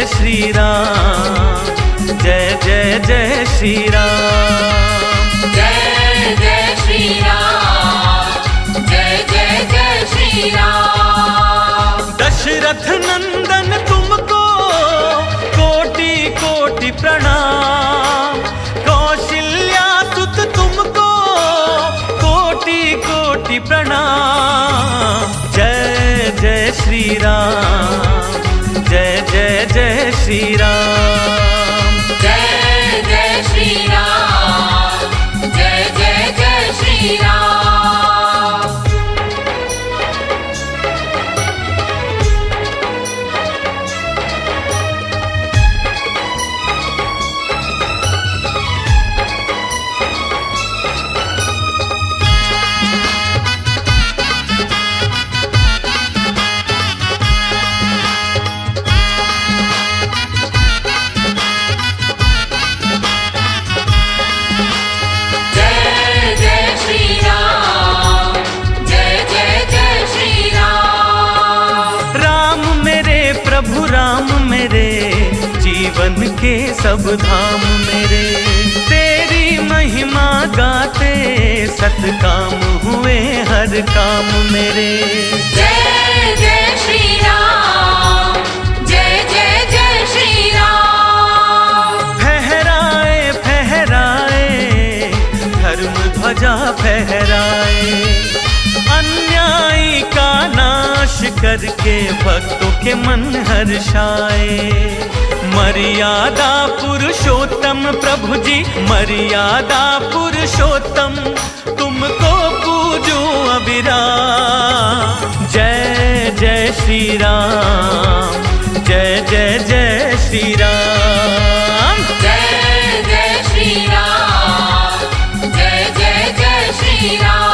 श्री राम, जय जय जय श्री राम, जय जय श्री राम, जय जय जय श्री राम। दशरथ नंदन तुमको कोटि कोटि प्रणाम, कौशल्या सुत तुमको कोटि कोटि प्रणाम। जय जय श्री राम, जय जय जय श्री राम, जय जय श्री राम, जय जय जय श्री राम। प्रभु राम मेरे जीवन के सब धाम मेरे, तेरी महिमा गाते सतकाम हुए हर काम मेरे। जय जय श्री राम, जय जय जय श्री राम। फहराए फहराए धर्म ध्वजा फहराए, अन्यायी का नाश करके भक्तों के मन हर्षाए। मर्यादा पुरुषोत्तम प्रभु जी, मर्यादा पुरुषोत्तम तुमको पूजो अविराम। जय जय श्री राम, जय जय जय श्री राम, जय जय श्री राम, जय जय जय श्री राम।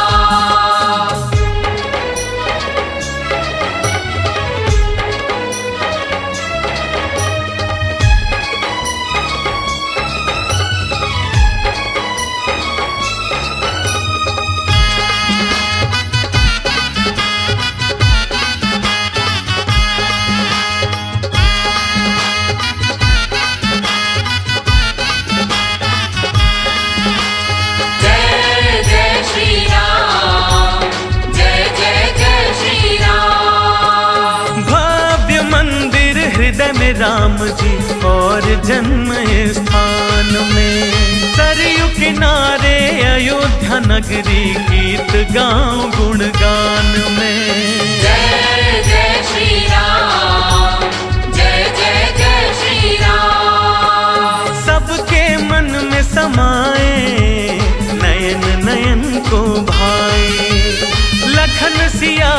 राम जी और जन्म स्थान में, सरयू किनारे अयोध्या नगरी गीत गाऊं गुणगान में। जय जय श्री राम, जय जय जय श्री राम। सबके मन में समाए नयन नयन को भाए, लखन सिया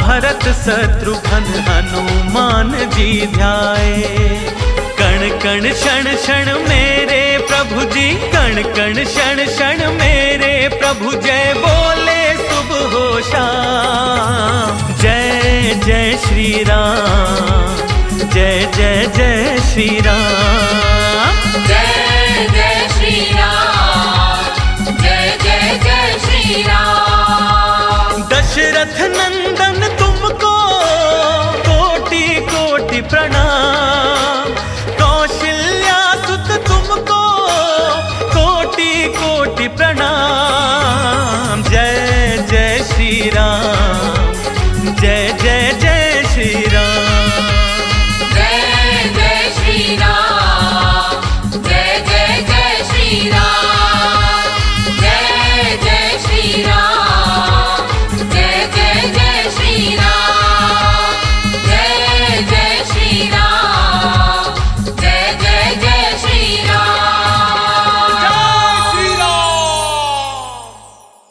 भरत शत्रुघ्न हनुमान जी ध्याए। कण कण क्षण क्षण मेरे प्रभु जी, कण कण क्षण क्षण मेरे प्रभु जय बोले सुबह हो शाम। जय जय श्री राम, जय जय जय श्री राम, जय जय श्री राम, जय जय जय श्री राम। दशरथ नंदन